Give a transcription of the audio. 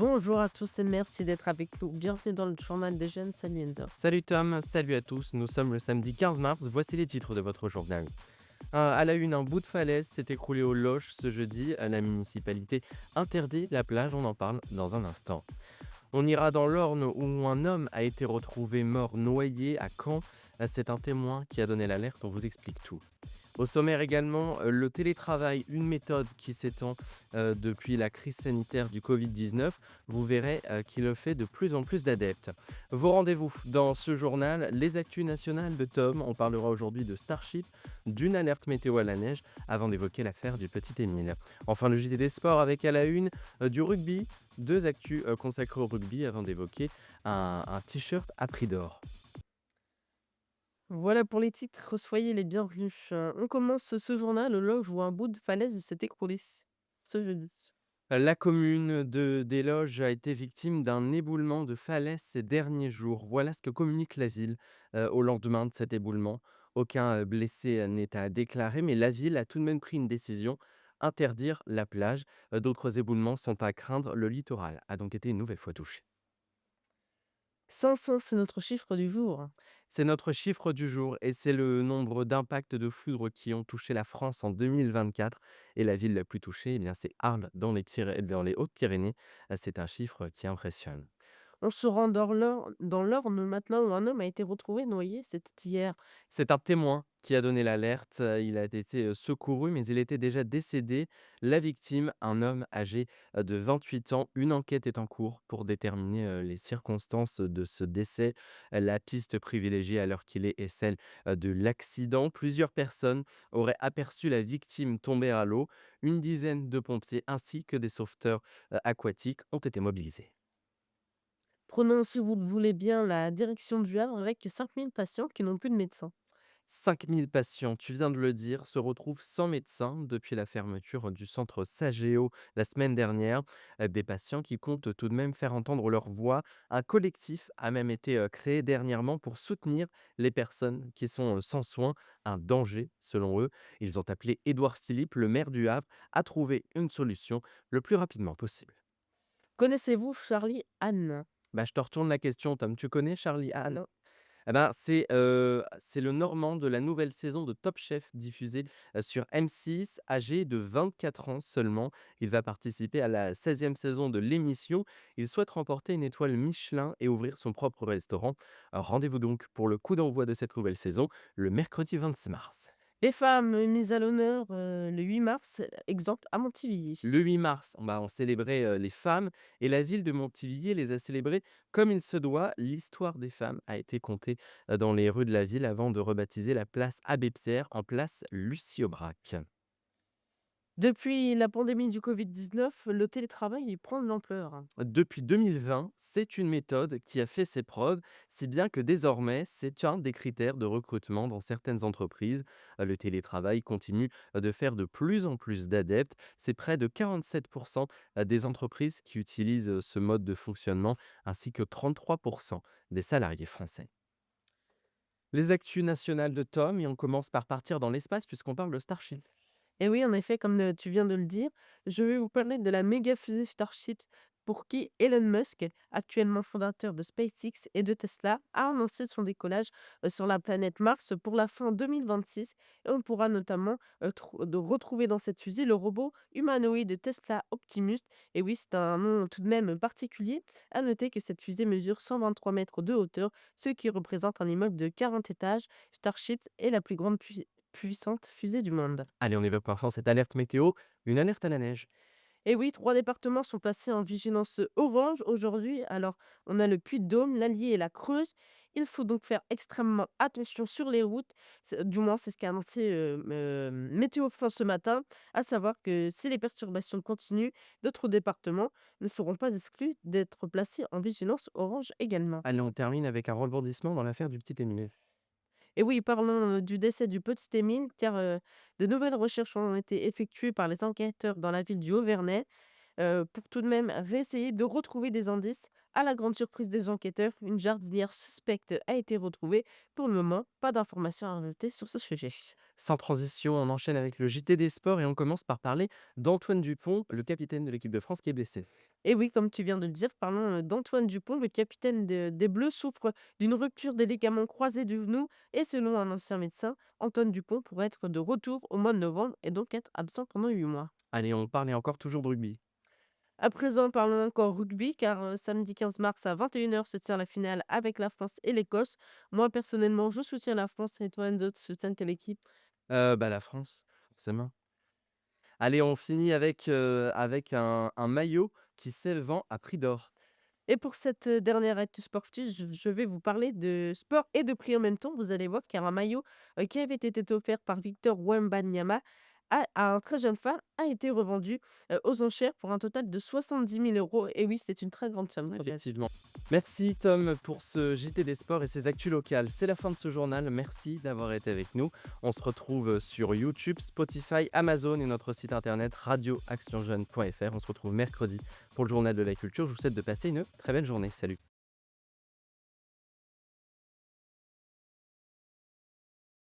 Bonjour à tous et merci d'être avec nous. Bienvenue dans le journal des jeunes. Salut Enzo. Salut Tom, salut à tous, nous sommes le samedi 15 mars, voici les titres de votre journal. À la une, un bout de falaise s'est écroulé aux Loches ce jeudi, la municipalité interdit la plage, on en parle dans un instant. On ira dans l'Orne où un homme a été retrouvé mort noyé à Caen. C'est un témoin qui a donné l'alerte, on vous explique tout. Au sommaire également, le télétravail, une méthode qui s'étend depuis la crise sanitaire du Covid-19. Vous verrez qu'il le fait de plus en plus d'adeptes. Vos rendez-vous dans ce journal, les actus nationales de Tom. On parlera aujourd'hui de Starship, d'une alerte météo à la neige, avant d'évoquer l'affaire du petit Émile. Enfin, le JT des sports avec à la une du rugby. Deux actus consacrés au rugby avant d'évoquer un t-shirt à prix d'or. Voilà pour les titres, soyez les bienvenus. On commence ce journal au loge où un bout de falaise s'est écroulé ce jeudi. La commune de Desloges a été victime d'un éboulement de falaise ces derniers jours. Voilà ce que communique la ville au lendemain de cet éboulement. Aucun blessé n'est à déclarer, mais la ville a tout de même pris une décision, interdire la plage. D'autres éboulements sont à craindre. Le littoral a donc été une nouvelle fois touché. 500, c'est notre chiffre du jour. C'est notre chiffre du jour et c'est le nombre d'impacts de foudre qui ont touché la France en 2024. Et la ville la plus touchée, eh bien, c'est Arles dans les Hautes-Pyrénées. C'est un chiffre qui impressionne. On se rend dans l'Orne maintenant où un homme a été retrouvé noyé, c'était hier. C'est un témoin qui a donné l'alerte. Il a été secouru, mais il était déjà décédé. La victime, un homme âgé de 28 ans. Une enquête est en cours pour déterminer les circonstances de ce décès. La piste privilégiée à l'heure qu'il est celle de l'accident. Plusieurs personnes auraient aperçu la victime tomber à l'eau. Une dizaine de pompiers ainsi que des sauveteurs aquatiques ont été mobilisés. Prenons, si vous le voulez bien, la direction du Havre avec 5000 patients qui n'ont plus de médecin. 5 000 patients, tu viens de le dire, se retrouvent sans médecin depuis la fermeture du centre Sagéo la semaine dernière. Des patients qui comptent tout de même faire entendre leur voix. Un collectif a même été créé dernièrement pour soutenir les personnes qui sont sans soins. Un danger, selon eux. Ils ont appelé Édouard Philippe, le maire du Havre, à trouver une solution le plus rapidement possible. Connaissez-vous Charlie Anne? Bah, je te retourne la question, Tom. Tu connais Charlie Anne? Non. Eh ben, c'est le Normand de la nouvelle saison de Top Chef diffusée, sur M6, âgé de 24 ans seulement. Il va participer à la 16e saison de l'émission. Il souhaite remporter une étoile Michelin et ouvrir son propre restaurant. Rendez-vous donc pour le coup d'envoi de cette nouvelle saison, le mercredi 26 mars. Les femmes mises à l'honneur le 8 mars, exemple à Montivilliers. Le 8 mars, on célébrait, les femmes et la ville de Montivilliers les a célébrées comme il se doit. L'histoire des femmes a été contée, dans les rues de la ville avant de rebaptiser la place Abbé Pierre en place Lucie Aubrac. Depuis la pandémie du Covid-19, le télétravail, il prend de l'ampleur. Depuis 2020, c'est une méthode qui a fait ses preuves, si bien que désormais, c'est un des critères de recrutement dans certaines entreprises. Le télétravail continue de faire de plus en plus d'adeptes. C'est près de 47 des entreprises qui utilisent ce mode de fonctionnement, ainsi que 33 des salariés français. Les actus nationales de Tom, et on commence par partir dans l'espace puisqu'on parle de Starship. Et oui, en effet, comme tu viens de le dire, je vais vous parler de la méga fusée Starship pour qui Elon Musk, actuellement fondateur de SpaceX et de Tesla, a annoncé son décollage sur la planète Mars pour la fin 2026. Et on pourra notamment retrouver dans cette fusée le robot humanoïde Tesla Optimus. Et oui, c'est un nom tout de même particulier. À noter que cette fusée mesure 123 mètres de hauteur, ce qui représente un immeuble de 40 étages. Starship est la plus grande puissante fusée du monde. Allez, on évoque enfin cette alerte météo, une alerte à la neige. Et oui, 3 départements sont placés en vigilance orange aujourd'hui. Alors, on a le Puy-de-Dôme, l'Allier et la Creuse. Il faut donc faire extrêmement attention sur les routes. Du moins, c'est ce qu'a annoncé Météo France ce matin. À savoir que si les perturbations continuent, d'autres départements ne seront pas exclus d'être placés en vigilance orange également. Allez, on termine avec un rebondissement dans l'affaire du petit Émile. Et oui, parlons du décès du petit Émile, car de nouvelles recherches ont été effectuées par les enquêteurs dans la ville du Haut-Vernay. Pour tout de même réessayer de retrouver des indices À la grande surprise des enquêteurs, une jardinière suspecte a été retrouvée. Pour le moment, pas d'informations à rajouter sur ce sujet. Sans transition, on enchaîne avec le JT des sports et on commence par parler d'Antoine Dupont, le capitaine de l'équipe de France qui est blessé. Et oui, comme tu viens de le dire, parlons d'Antoine Dupont, le capitaine des Bleus souffre d'une rupture des ligaments croisés du genou et selon un ancien médecin, Antoine Dupont pourrait être de retour au mois de novembre et donc être absent pendant 8 mois. Allez, on parle et encore toujours de rugby. À présent, parlons encore rugby, car samedi 15 mars à 21 h se tient la finale avec la France et l'Écosse. Moi, personnellement, je soutiens la France et toi, Enzo, tu soutiens quelle équipe? Bah, la France, forcément. Allez, on finit avec un maillot qui s'est le vent à prix d'or. Et pour cette dernière actu sportive, je vais vous parler de sport et de prix en même temps. Vous allez voir car un maillot qui avait été offert par Victor Wembanyama à un très jeune fan a été revendu aux enchères pour un total de 70 000 euros. Et oui, c'est une très grande somme, Raphaël. Effectivement. Merci Tom pour ce JT des sports et ses actus locales. C'est la fin de ce journal. Merci d'avoir été avec nous. On se retrouve sur YouTube, Spotify, Amazon et notre site internet radioactionjeune.fr. On se retrouve mercredi pour le journal de la culture. Je vous souhaite de passer une très belle journée. Salut.